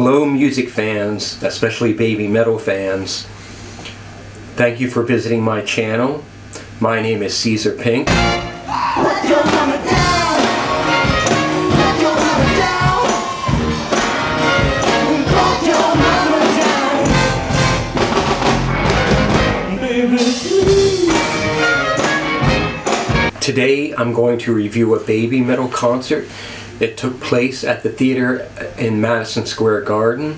Hello music fans, especially Babymetal fans. Thank you for visiting my channel. My name is Caeser Pink. Today I'm going to review a Babymetal concert. It took place at the theater in Madison Square Garden,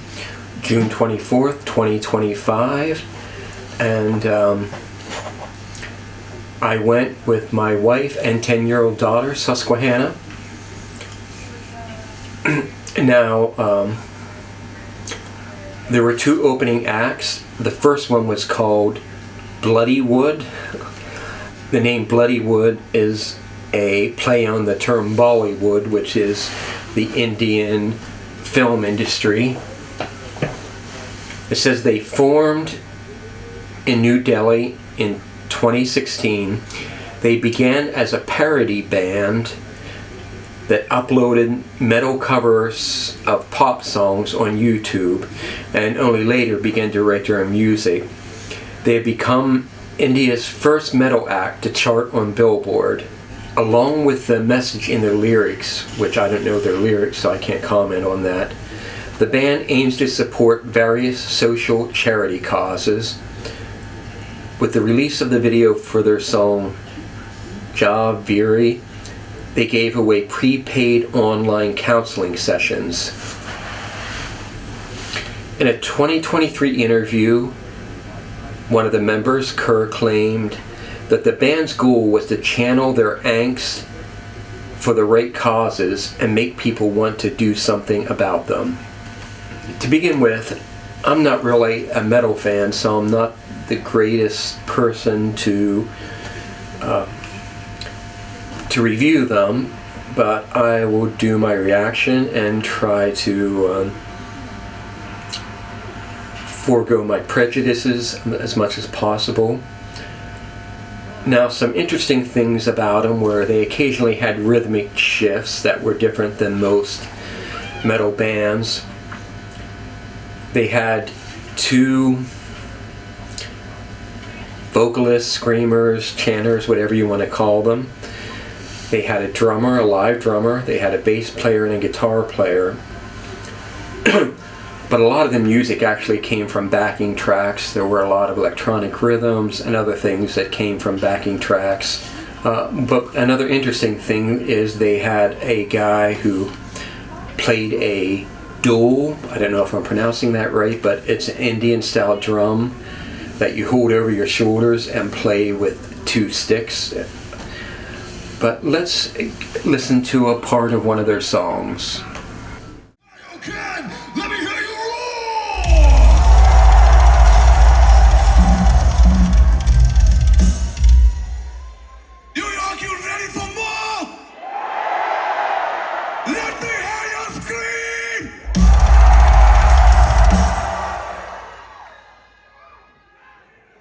June 24th, 2025. And I went with my wife and 10-year-old daughter, Susquehanna. Now, there were two opening acts. The first one was called Bloodywood. The name Bloodywood is a play on the term Bollywood, which is the Indian film industry. It says they formed in New Delhi in 2016. They began as a parody band that uploaded metal covers of pop songs on YouTube and only later began to write their own music. They have become India's first metal act to chart on Billboard. Along with the message in their lyrics, which I don't know their lyrics, so I can't comment on that, the band aims to support various social charity causes. With the release of the video for their song Ja Veeri, they gave away prepaid online counseling sessions. In a 2023 interview, one of the members, Kerr, claimed that the band's goal was to channel their angst for the right causes and make people want to do something about them. To begin with, I'm not really a metal fan, so I'm not the greatest person to review them, but I will do my reaction and try to forego my prejudices as much as possible. Now, some interesting things about them were they occasionally had rhythmic shifts that were different than most metal bands. They had two vocalists, screamers, chanters, whatever you want to call them. They had a drummer, a live drummer. They had a bass player and a guitar player. But a lot of the music actually came from backing tracks. There were a lot of electronic rhythms and other things that came from backing tracks. But another interesting thing is they had a guy who played a dhol. I don't know if I'm pronouncing that right, but it's an Indian-style drum that you hold over your shoulders and play with two sticks. But let's listen to a part of one of their songs.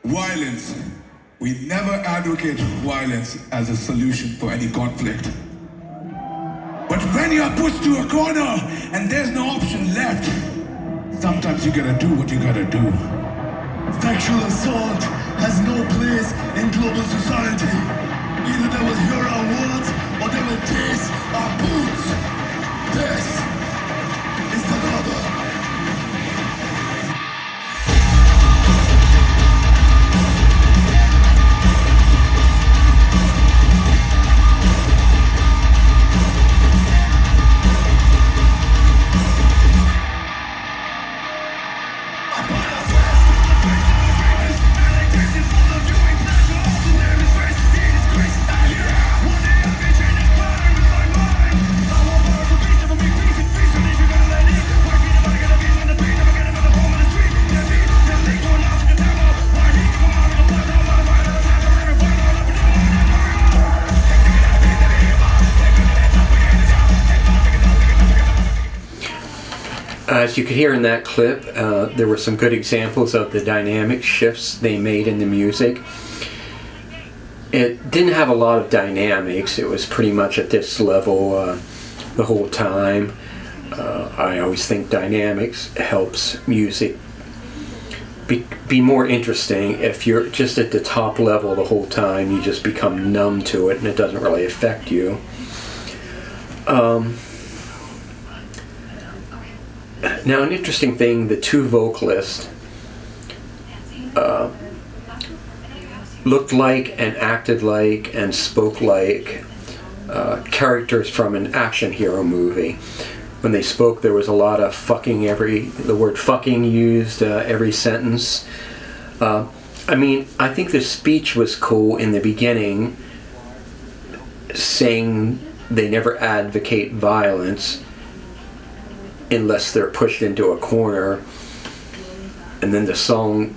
Violence. We never advocate violence as a solution for any conflict. But when you are pushed to a corner and there's no option left, sometimes you gotta do what you gotta do. Sexual assault has no place in global society. Either they will hear our words or they will taste our boots. This is another. As you could hear in that clip, there were some good examples of the dynamic shifts they made in the music. It didn't have a lot of dynamics. It was pretty much at this level the whole time. I always think dynamics helps music be more interesting. If you're just at the top level the whole time, you just become numb to it and it doesn't really affect you. Now, an interesting thing, the two vocalists looked like and acted like and spoke like characters from an action hero movie. When they spoke, there was a lot of fucking, the word fucking used every sentence. I mean, I think the speech was cool in the beginning, saying they never advocate violence unless they're pushed into a corner. And then the song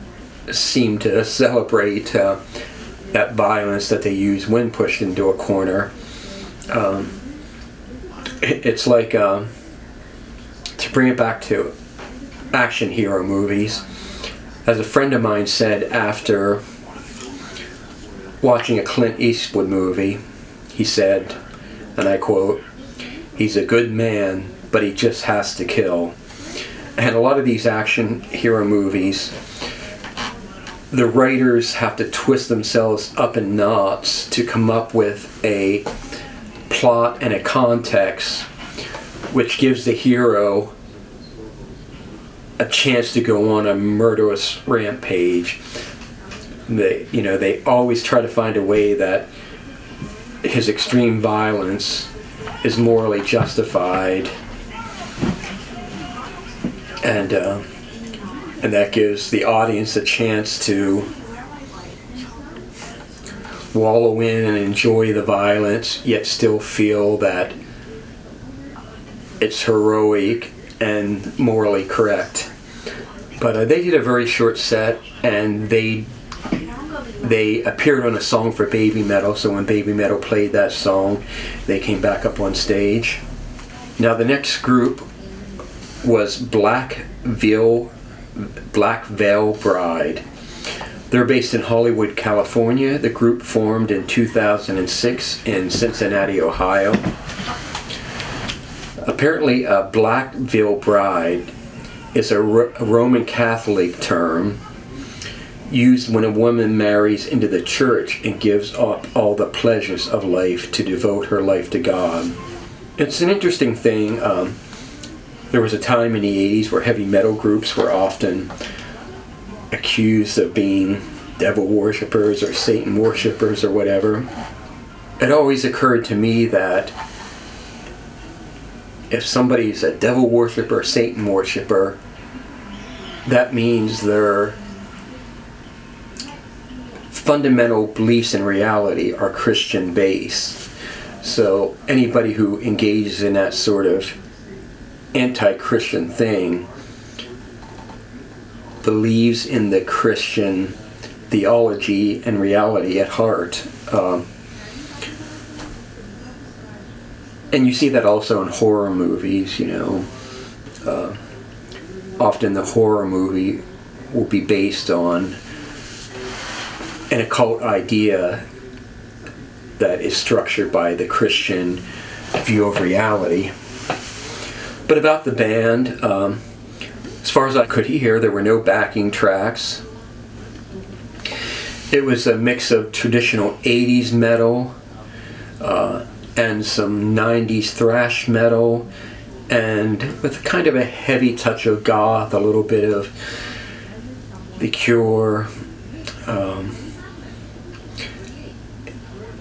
seemed to celebrate that violence that they use when pushed into a corner. It's like, to bring it back to action hero movies, as a friend of mine said after watching a Clint Eastwood movie, he said, and I quote, "He's a good man, but he just has to kill." And a lot of these action hero movies, the writers have to twist themselves up in knots to come up with a plot and a context which gives the hero a chance to go on a murderous rampage. They always try to find a way that his extreme violence is morally justified, and that gives the audience a chance to wallow in and enjoy the violence, yet still feel that it's heroic and morally correct. But they did a very short set, and they appeared on a song for Babymetal, so when Babymetal played that song, they came back up on stage. Now the next group was Black Veil Bride. They're based in Hollywood, California. The group formed in 2006 in Cincinnati, Ohio. Apparently, a Black Veil Bride is a Roman Catholic term used when a woman marries into the church and gives up all the pleasures of life to devote her life to God. It's an interesting thing. There was a time in the 80s where heavy metal groups were often accused of being devil worshippers or Satan worshippers or whatever. It always occurred to me that if somebody's a devil worshipper, Satan worshipper, that means their fundamental beliefs in reality are Christian based. So anybody who engages in that sort of anti-Christian thing believes in the Christian theology and reality at heart. And you see that also in horror movies, often the horror movie will be based on an occult idea that is structured by the Christian view of reality. But about the band, as far as I could hear, there were no backing tracks. It was a mix of traditional 80s metal and some 90s thrash metal, and with kind of a heavy touch of goth, a little bit of The Cure.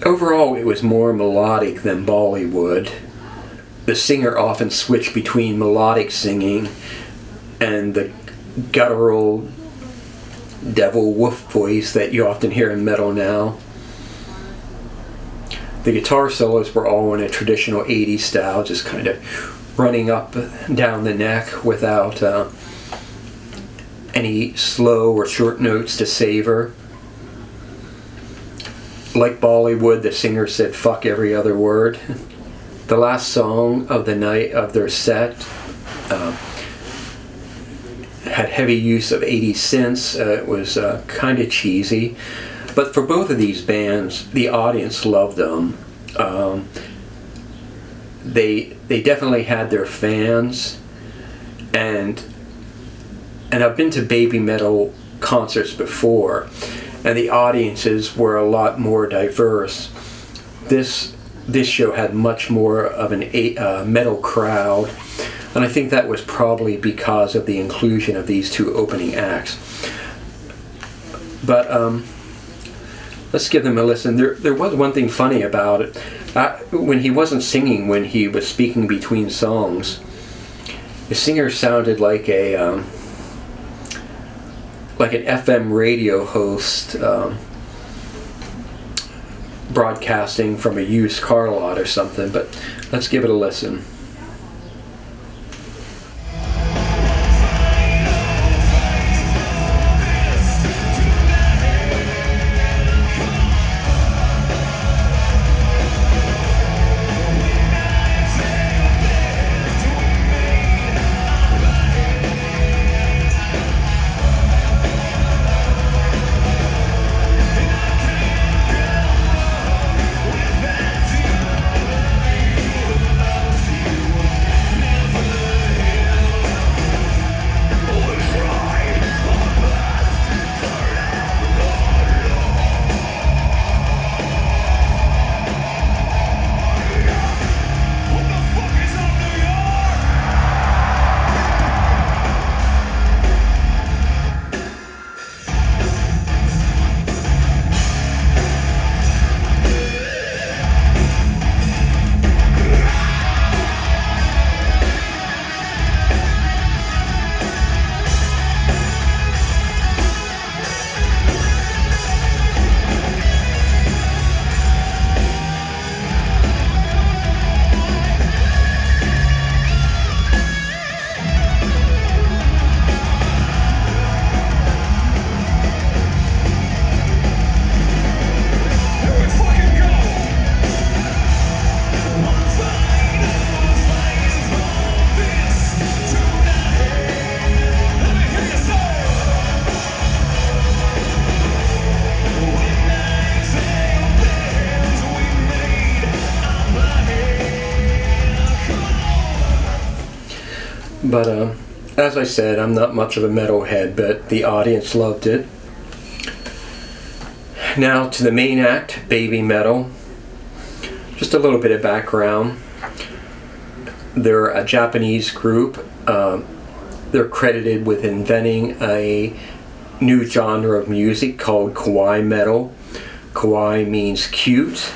Overall, it was more melodic than Bollywood. The singer often switched between melodic singing and the guttural devil wolf voice that you often hear in metal now. The guitar solos were all in a traditional 80s style, just kind of running up and down the neck without any slow or short notes to savor. Like Bollywood, the singer said fuck every other word. The last song of the night of their set had heavy use of 80s synths. It was kind of cheesy. But for both of these bands, the audience loved them. they definitely had their fans, and I've been to Babymetal concerts before, and the audiences were a lot more diverse. This show had much more of an metal crowd, and I think that was probably because of the inclusion of these two opening acts. But let's give them a listen. There was one thing funny about it. When he wasn't singing, when he was speaking between songs, the singer sounded like an FM radio host broadcasting from a used car lot or something. But let's give it a listen. But as I said, I'm not much of a metalhead, but the audience loved it. Now to the main act, Babymetal. Just a little bit of background. They're a Japanese group. They're credited with inventing a new genre of music called kawaii metal. Kawaii means cute.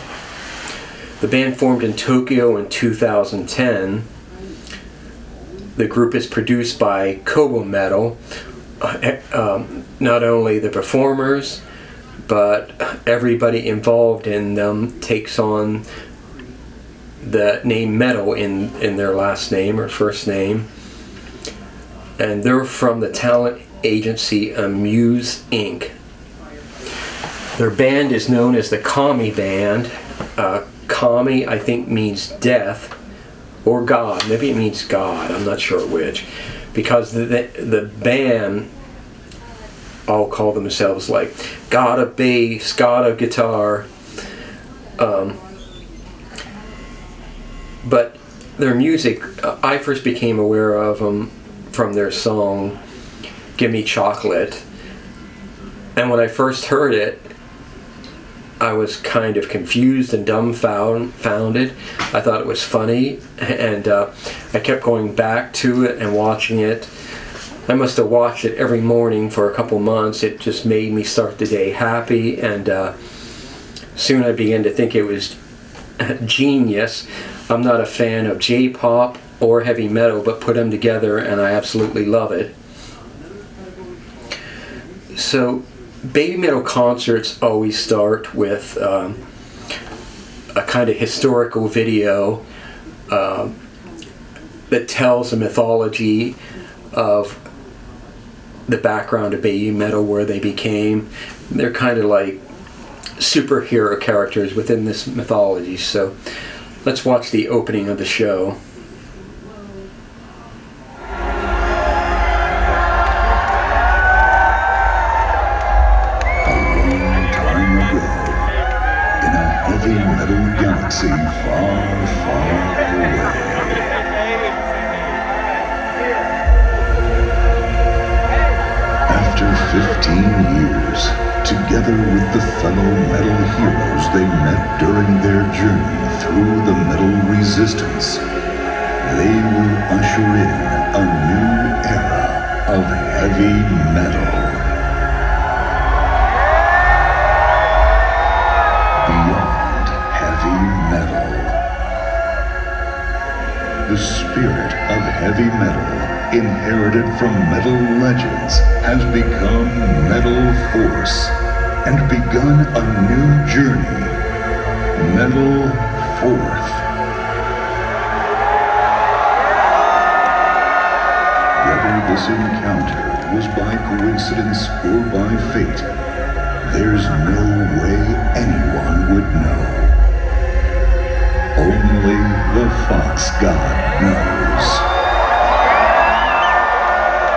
The band formed in Tokyo in 2010. The group is produced by Babymetal. Not only the performers, but everybody involved in them takes on the name metal in their last name or first name. And they're from the talent agency Muse Inc. Their band is known as the Kami Band. Kami, I think, means death or God. Maybe it means God. I'm not sure which. Because the band all call themselves like God of bass, God of guitar. But their music, I first became aware of them from their song Gimmie Chocolate. And when I first heard it, I was kind of confused and dumbfounded. I thought it was funny, and I kept going back to it and watching it. I must have watched it every morning for a couple months. It just made me start the day happy, and soon I began to think it was genius. I'm not a fan of J-pop or heavy metal, but put them together and I absolutely love it. So Babymetal concerts always start with a kind of historical video that tells the mythology of the background of Babymetal, where they became. They're kind of like superhero characters within this mythology. So let's watch the opening of the show. Heavy metal metal galaxy far, far away. After 15 years, together with the fellow metal heroes they met during their journey through the metal resistance, they will usher in a new era of heavy metal. Beyond heavy metal. The spirit of heavy metal, inherited from metal legends, has become metal force and begun a new journey. Metal forth. Whether this encounter was by coincidence or by fate, there's no way anyone would know. Only the Fox God knows.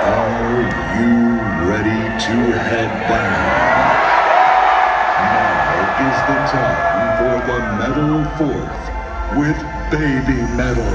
Are you ready to head down? Now is the time for the Metal Fourth with Babymetal.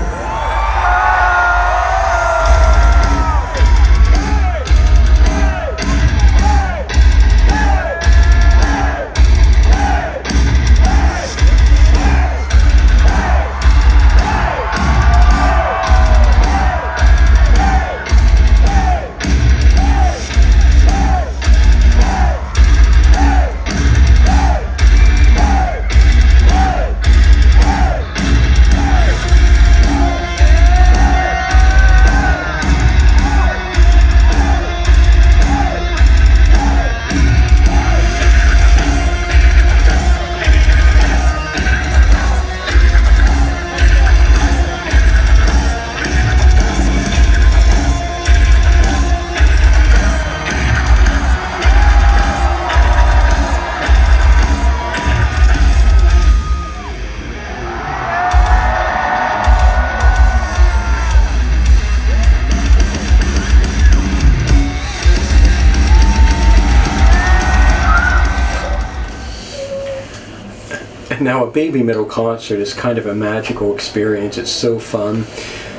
Now, a Babymetal concert is kind of a magical experience. It's so fun.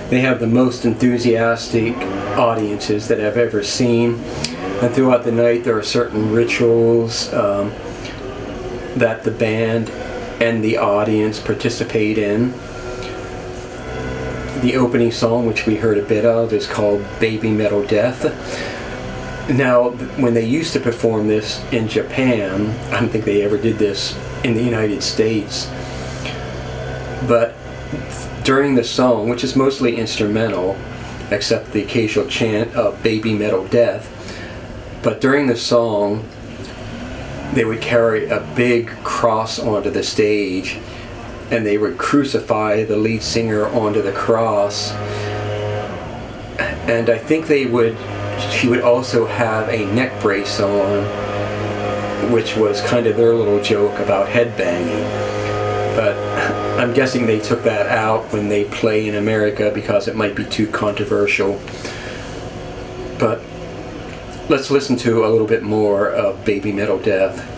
They have the most enthusiastic audiences that I've ever seen. And throughout the night, there are certain rituals that the band and the audience participate in. The opening song, which we heard a bit of, is called Babymetal Death. Now, when they used to perform this in Japan, I don't think they ever did this in the United States, but during the song, which is mostly instrumental, except the occasional chant of Babymetal Death, but during the song, they would carry a big cross onto the stage, and they would crucify the lead singer onto the cross, and I think she would also have a neck brace on, which was kind of their little joke about headbanging. But I'm guessing they took that out when they play in America because it might be too controversial. But let's listen to a little bit more of Babymetal Death.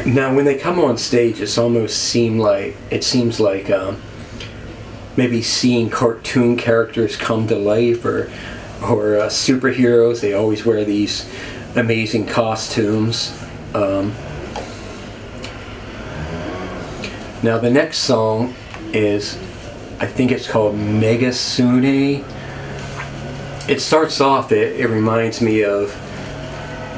Now, when they come on stage, it seems like maybe seeing cartoon characters come to life, or superheroes. They always wear these amazing costumes. Now, the next song is, I think it's called Megisune. It starts off, it reminds me of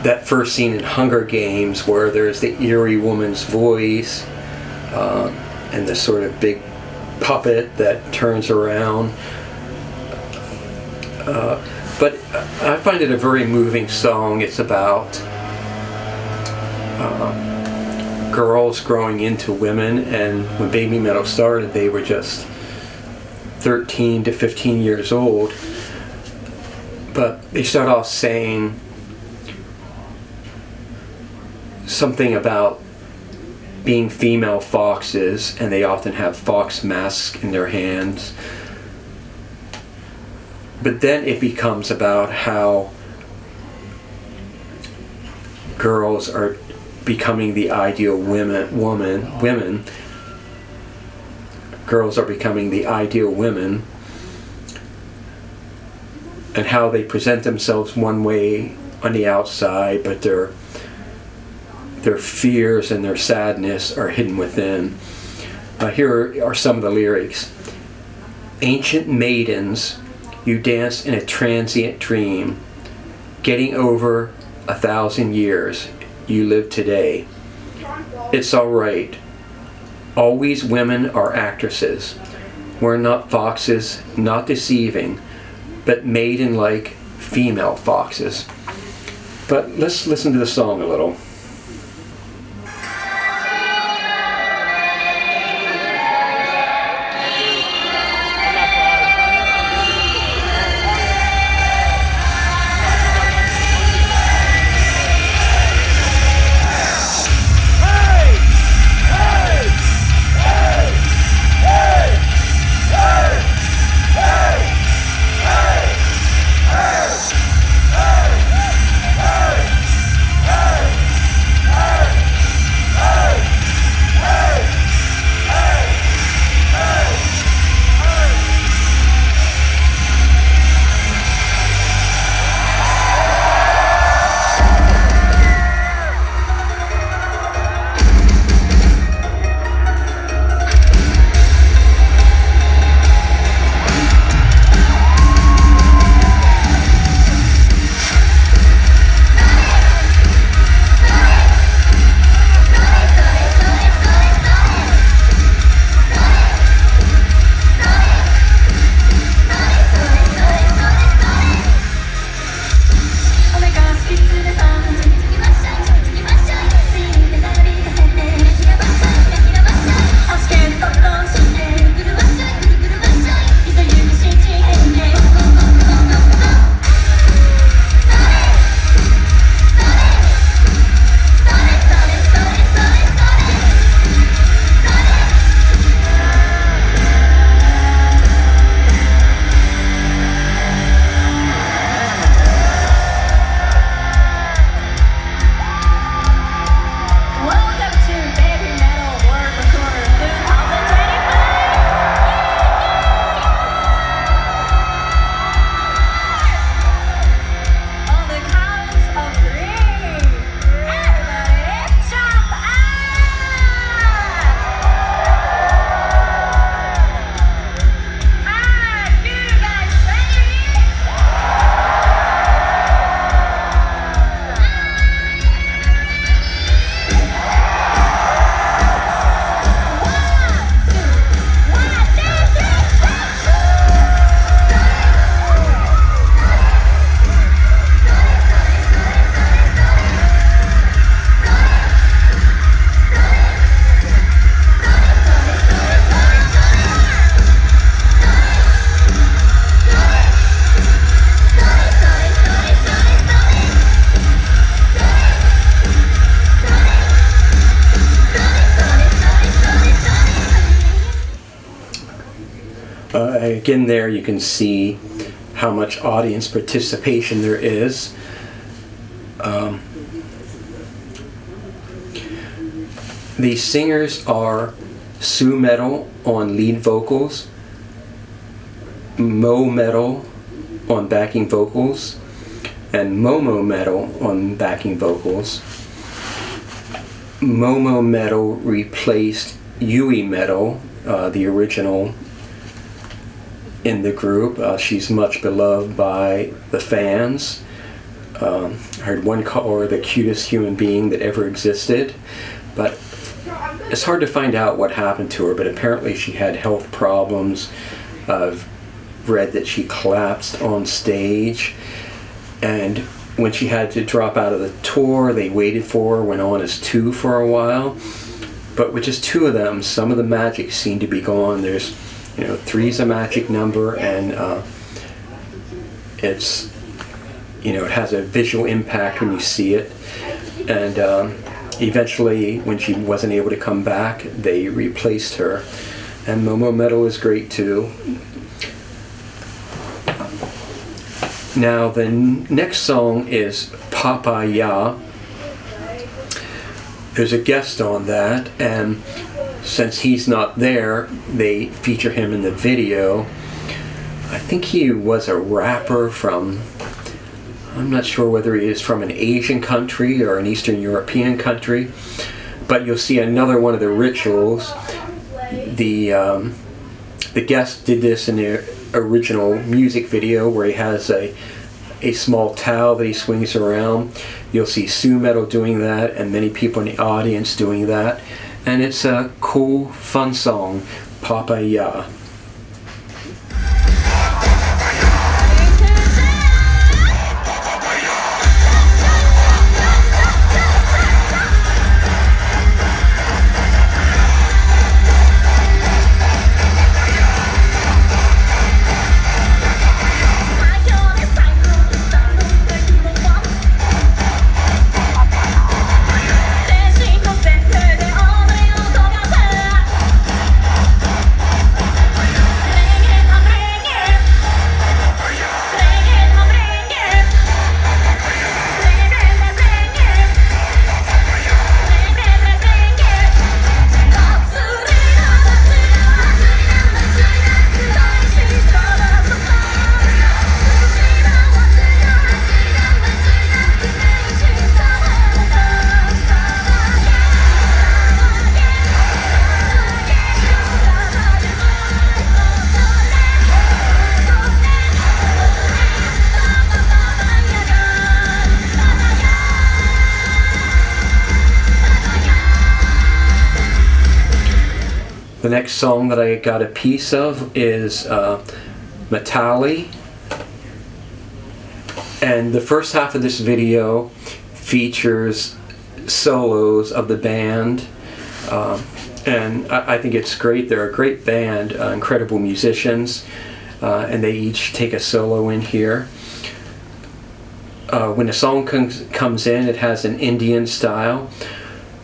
that first scene in Hunger Games where there's the eerie woman's voice and the sort of big puppet that turns around. But I find it a very moving song. It's about girls growing into women, and when Babymetal started, they were just 13 to 15 years old. But they start off saying something about being female foxes, and they often have fox masks in their hands. But then it becomes about how girls are becoming the ideal women. Girls are becoming the ideal women, and how they present themselves one way on the outside, but their fears and their sadness are hidden within. Here are some of the lyrics. Ancient maidens, you dance in a transient dream, getting over 1,000 years, you live today. It's all right. Always women are actresses. We're not foxes, not deceiving, but maiden-like female foxes. But let's listen to the song a little. Again, there you can see how much audience participation there is. The singers are Sumetal on lead vocals, Metal on backing vocals, and Metal on backing vocals. Metal replaced Yuimetal, the original in the group. She's much beloved by the fans. I heard one call her the cutest human being that ever existed, but it's hard to find out what happened to her, but apparently she had health problems, read that she collapsed on stage, and when she had to drop out of the tour, they waited for her, went on as 2 for a while. But with just 2 of them, some of the magic seemed to be gone. There's, 3's a magic number, and it's, it has a visual impact when you see it. And eventually, when she wasn't able to come back, they replaced her. And Momo Metal is great too. Now the next song is PaPaYa. There's a guest on that, and since he's not there, they feature him in the video. I think he was a rapper from, I'm not sure whether he is from an Asian country or an Eastern European country, but you'll see another one of the rituals. The guest did this in the original music video, where he has a small towel that he swings around. You'll see Sumetal doing that, and many people in the audience doing that, and it's a cool, fun song, PaPaYa. The next song that I got a piece of is Metali, and the first half of this video features solos of the band, and I think it's great. They're a great band, incredible musicians, and they each take a solo in here. When the song comes in, it has an Indian style.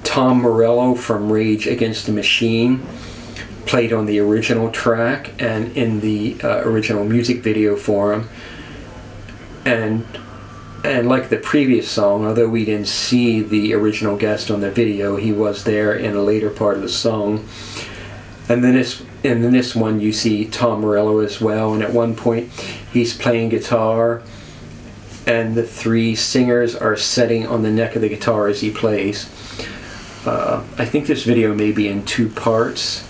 Tom Morello from Rage Against the Machine played on the original track and in the original music video for him. And like the previous song, although we didn't see the original guest on the video, he was there in a later part of the song. And then in this one you see Tom Morello as well, and at one point he's playing guitar and the 3 singers are sitting on the neck of the guitar as he plays. I think this video may be in 2 parts,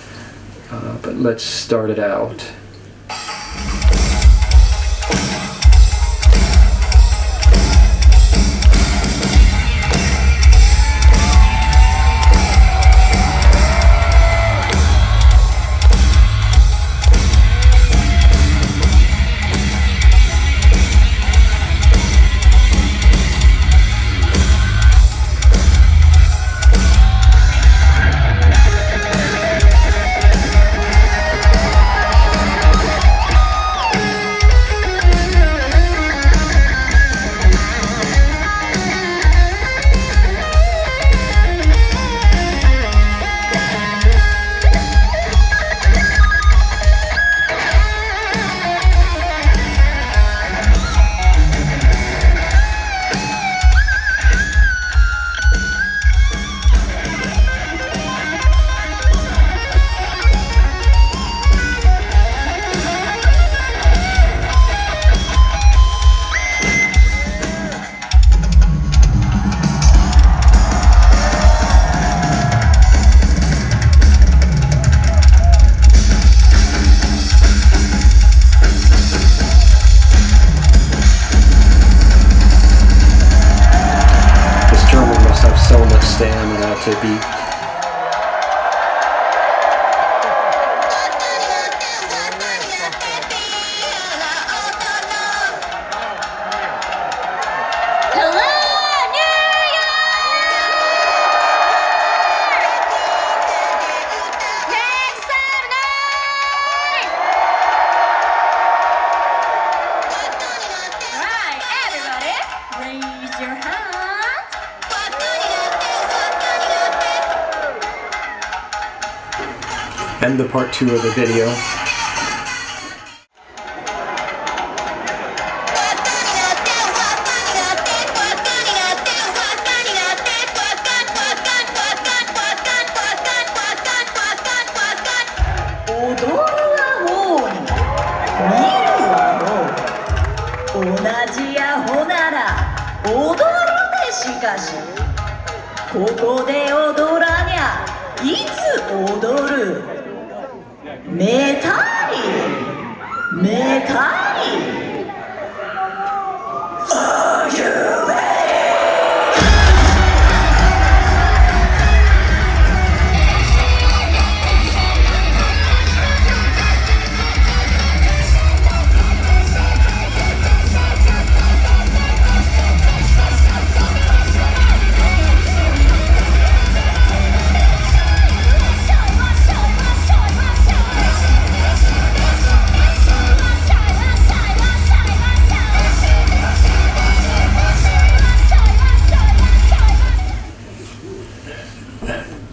but let's start it out. Stamina to be end the part 2 of the video.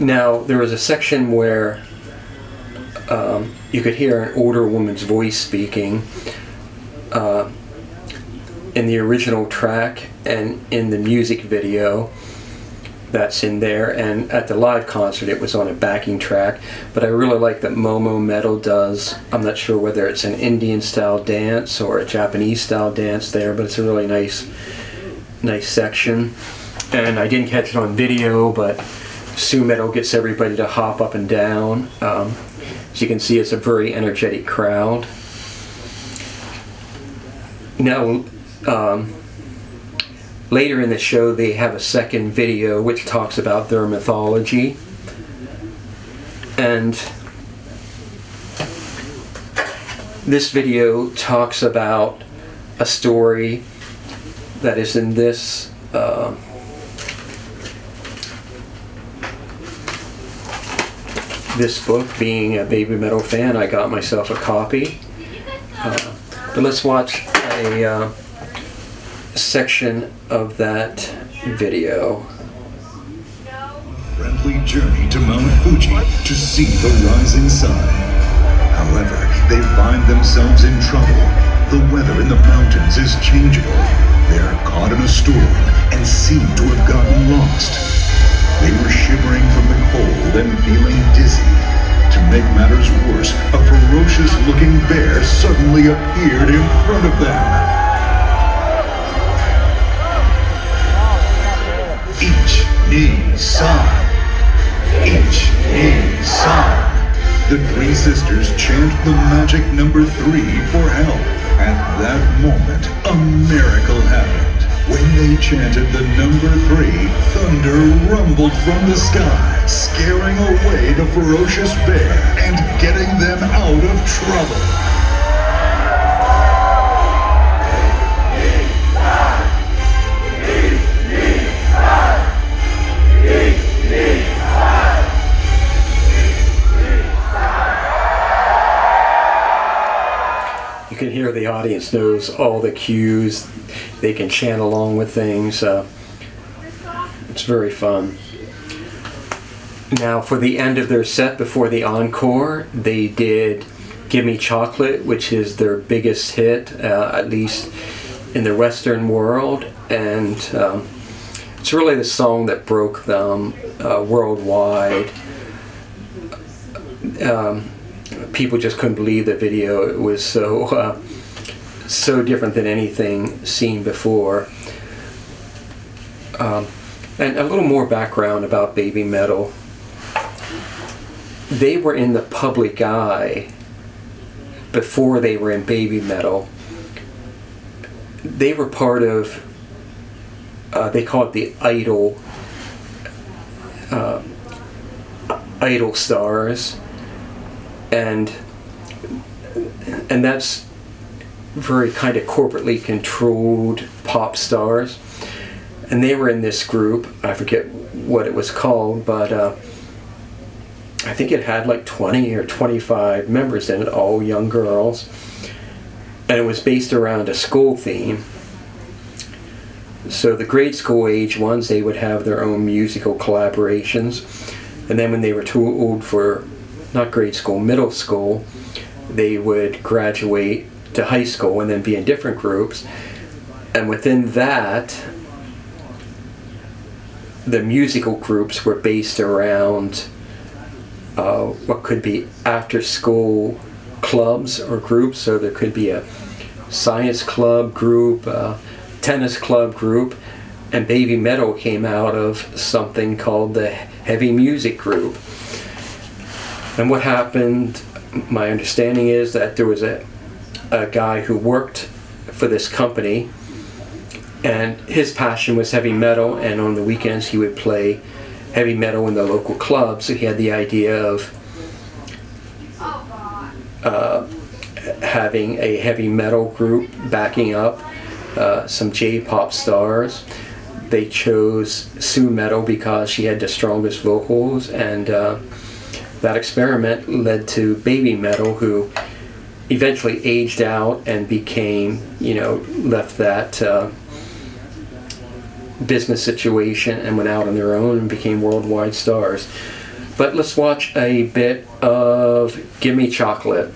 Now, there was a section where you could hear an older woman's voice speaking in the original track and in the music video that's in there, and at the live concert it was on a backing track. But I really like that Momo Metal does, I'm not sure whether it's an Indian style dance or a Japanese style dance there, but it's a really nice section. And I didn't catch it on video, but Sumetal gets everybody to hop up and down. As you can see, it's a very energetic crowd. Now, later in the show, they have a second video which talks about their mythology. And this video talks about a story that is in this this book. Being a Babymetal fan, I got myself a copy. But let's watch a section of that video. Friendly journey to Mount Fuji to see the rising sun. However, they find themselves in trouble. The weather in the mountains is changeable. They are caught in a storm and seem to have gotten lost. They were shivering from the cold and feeling dizzy. To make matters worse, a ferocious-looking bear suddenly appeared in front of them. Each knee sign. Each knee sign. The three sisters chant the magic number 3 for help. At that moment, a miracle happened. When they chanted the number 3, thunder rumbled from the sky, scaring away the ferocious bear and getting them out of trouble. You can hear the audience knows all the cues. They can chant along with things. It's very fun. Now, for the end of their set before the encore, they did Gimmie Chocolate, which is their biggest hit, at least in the Western world. And it's really the song that broke them worldwide. People just couldn't believe the video. It was so different than anything seen before. And a little more background about Babymetal. They were in the public eye before they were in Babymetal. They were part of, they call it the idol stars. And that's very kind of corporately controlled pop stars. And they were in this group, I forget what it was called, but I think it had like 20 or 25 members in it, all young girls. And it was based around a school theme. So the grade school age ones, they would have their own musical collaborations. And then when they were too old for not grade school, middle school, they would graduate to high school and then be in different groups. And within that, the musical groups were based around what could be after-school clubs or groups. So there could be a science club group, a tennis club group, and Babymetal came out of something called the heavy music group. And what happened, my understanding is that there was a guy who worked for this company, and his passion was heavy metal, and on the weekends he would play heavy metal in the local club. So he had the idea of having a heavy metal group backing up some J-pop stars. They chose Sumetal because she had the strongest vocals, and that experiment led to Babymetal, who eventually aged out and became, left that business situation and went out on their own and became worldwide stars. But let's watch a bit of Gimmie Chocolate.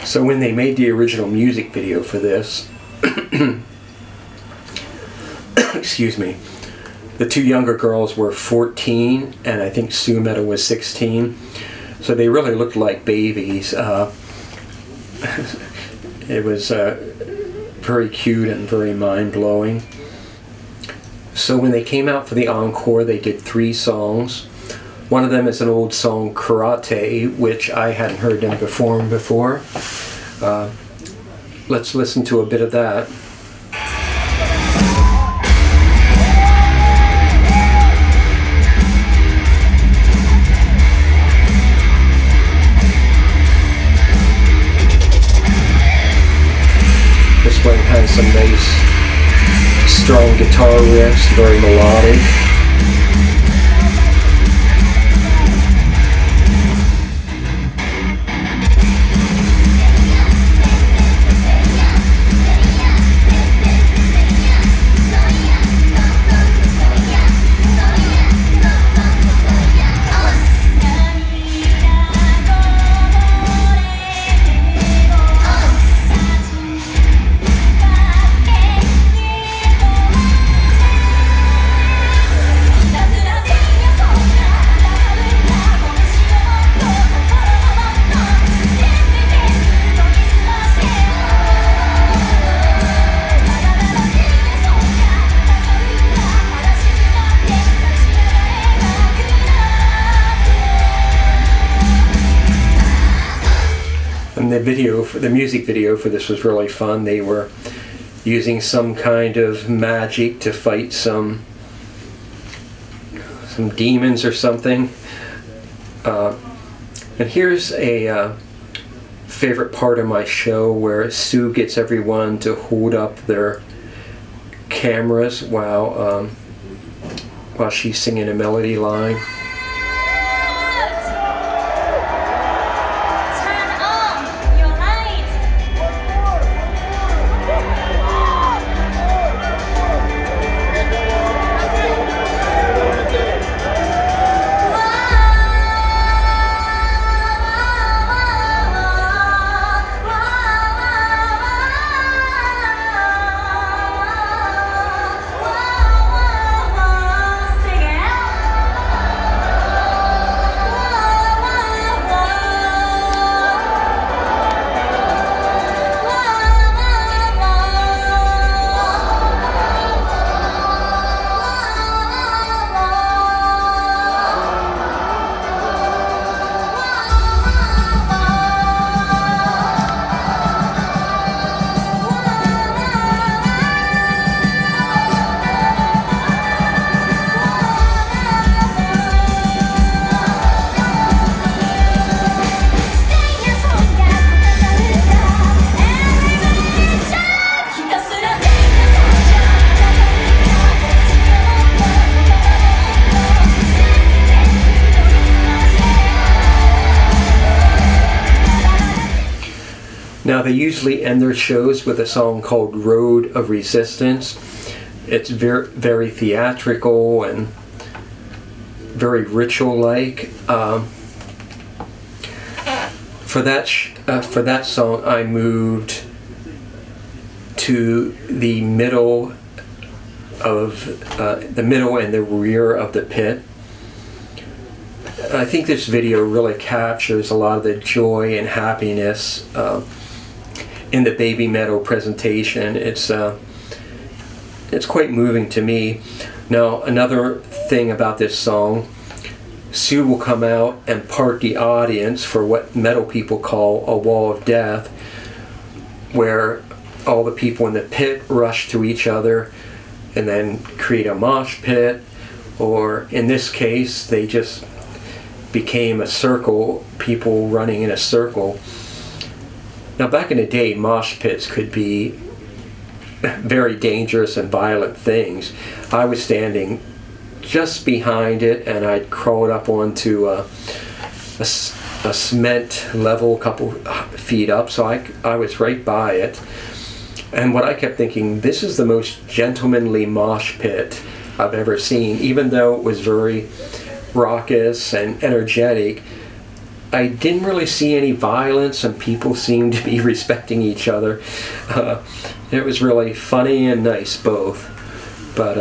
So when they made the original music video for this, excuse me, the two younger girls were 14 and I think Sumetal was 16. So they really looked like babies. It was very cute and very mind-blowing. So when they came out for the encore, they did 3 songs. One of them is an old song, Karate, which I hadn't heard them perform before. Let's listen to a bit of that. This one has some nice, strong guitar riffs, very melodic. The music video for this was really fun. They were using some kind of magic to fight some demons or something. And here's a favorite part of my show where Sue gets everyone to hold up their cameras while she's singing a melody line. Now, they usually end their shows with a song called Road of Resistance. It's very, very theatrical and very ritual-like. For that song, I moved to the middle and the rear of the pit. I think this video really captures a lot of the joy and happiness in the Babymetal presentation. It's quite moving to me. Now, another thing about this song, Sue will come out and part the audience for what metal people call a wall of death, where all the people in the pit rush to each other and then create a mosh pit, or in this case, they just became a circle, people running in a circle. Now, back in the day, mosh pits could be very dangerous and violent things. I was standing just behind it, and I'd crawled up onto a cement level a couple feet up, so I was right by it. And what I kept thinking, this is the most gentlemanly mosh pit I've ever seen. Even though it was very raucous and energetic, I didn't really see any violence, and people seemed to be respecting each other. It was really funny and nice both. But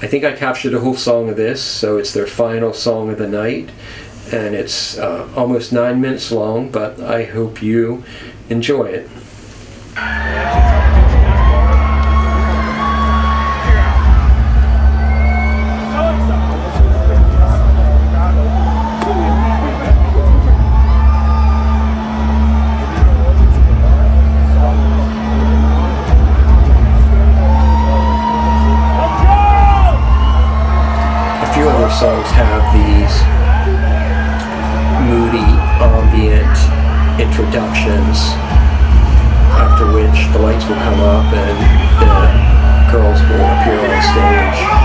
I think I captured the whole song of this, so it's their final song of the night, and it's almost 9 minutes long, but I hope you enjoy it. Songs have these moody, ambient introductions, after which the lights will come up and the girls will appear on stage.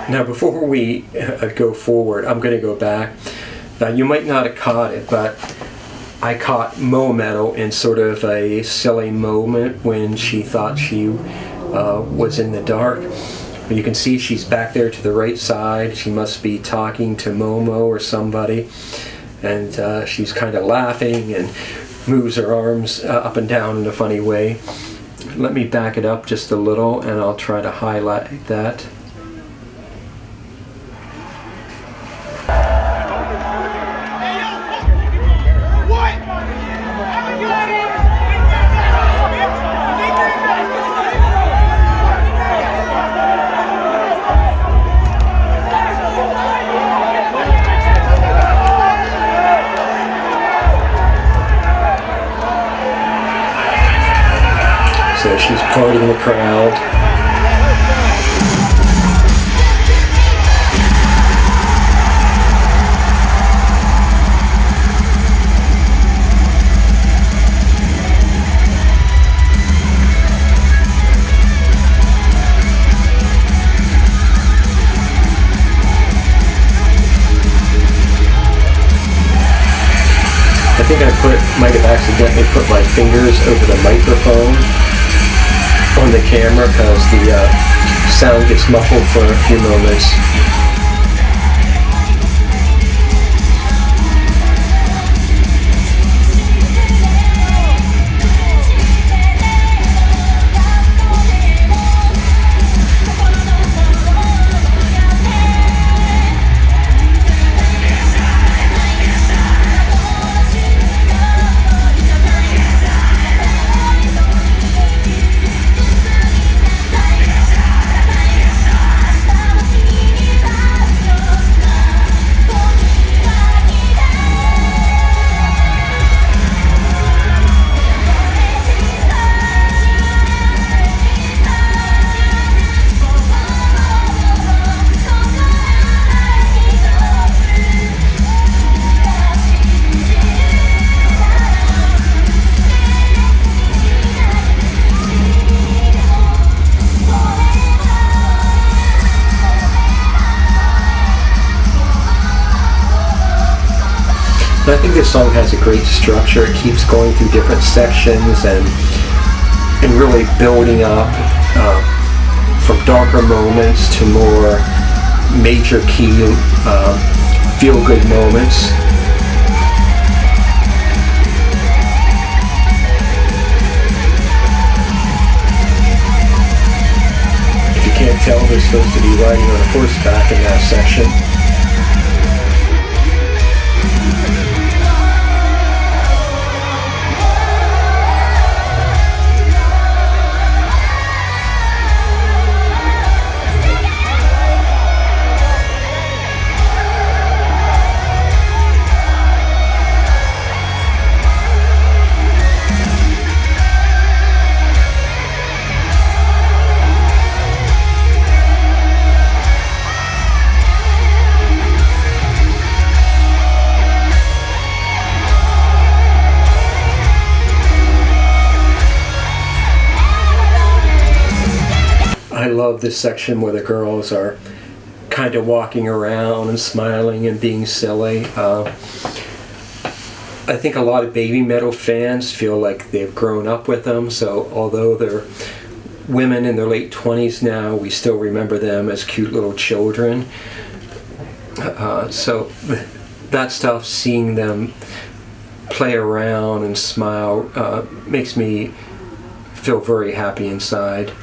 Now, before we go forward, I'm going to go back. Now, you might not have caught it, but I caught Metal in sort of a silly moment when she thought she was in the dark. You can see she's back there to the right side. She must be talking to Momo or somebody, and she's kind of laughing and moves her arms up and down in a funny way. Let me back it up just a little, and I'll try to highlight that. So she's parting the crowd. might have accidentally put my fingers over the microphone on the camera because the sound gets muffled for a few moments. I think this song has a great structure. It keeps going through different sections and really building up from darker moments to more major key feel-good moments. If you can't tell, they're supposed to be riding on a horseback in that section. I love this section where the girls are kind of walking around and smiling and being silly. I think a lot of Babymetal fans feel like they've grown up with them, so although they're women in their late 20s now, we still remember them as cute little children. So that stuff, seeing them play around and smile, makes me feel very happy inside.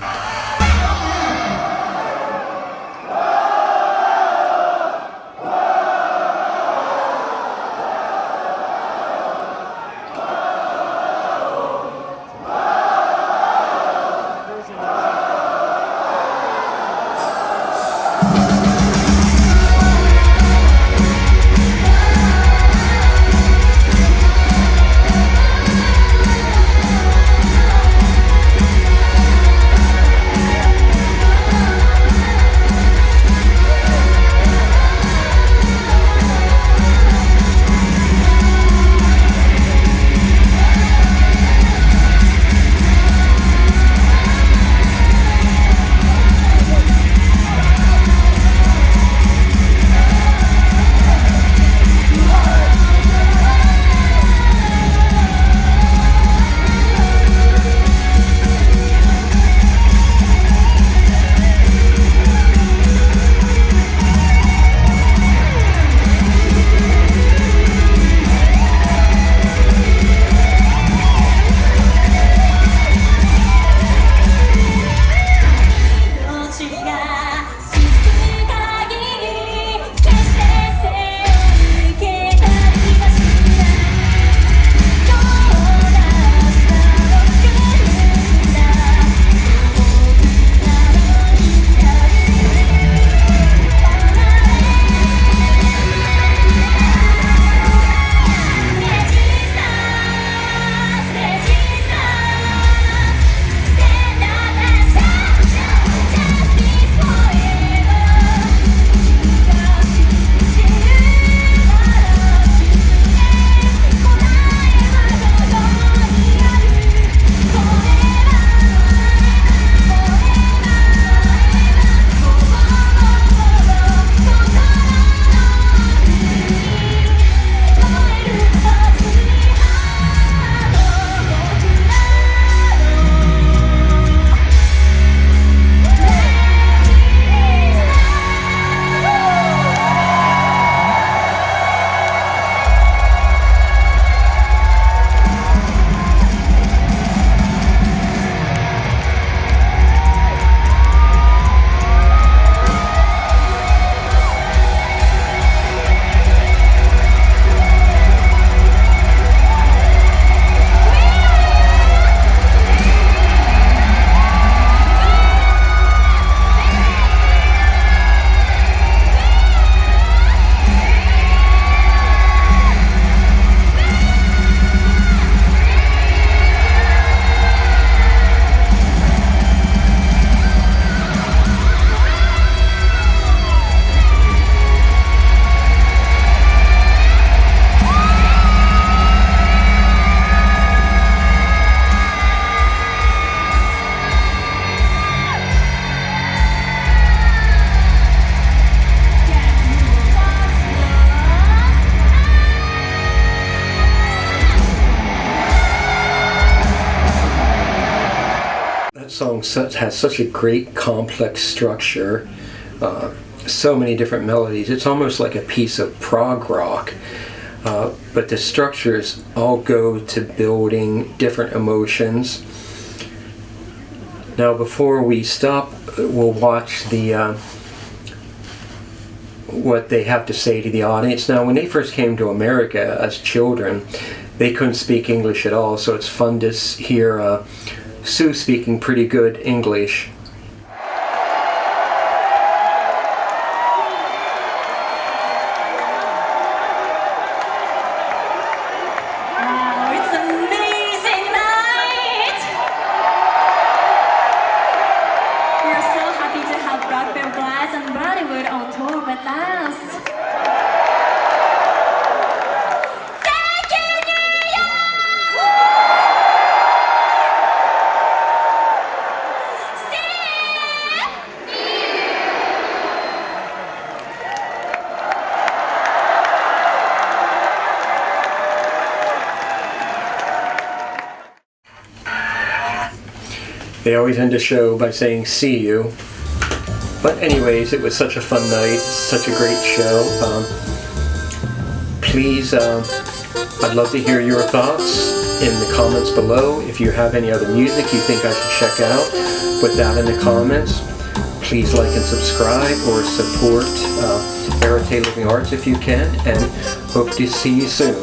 song has such a great complex structure, so many different melodies. It's almost like a piece of prog rock, but the structures all go to building different emotions. Now before we stop, we'll watch the what they have to say to the audience. Now when they first came to America as children, they couldn't speak English at all, so it's fun to hear Sue speaking pretty good English. Wow, it's an amazing night! We're so happy to have Rockville Glass and Bloodywood on tour with us. They always end the show by saying "see you." But anyways, it was such a fun night, such a great show. Please, I'd love to hear your thoughts in the comments below. If you have any other music you think I should check out, put that in the comments. Please like and subscribe or support Arete Living Arts if you can, and hope to see you soon.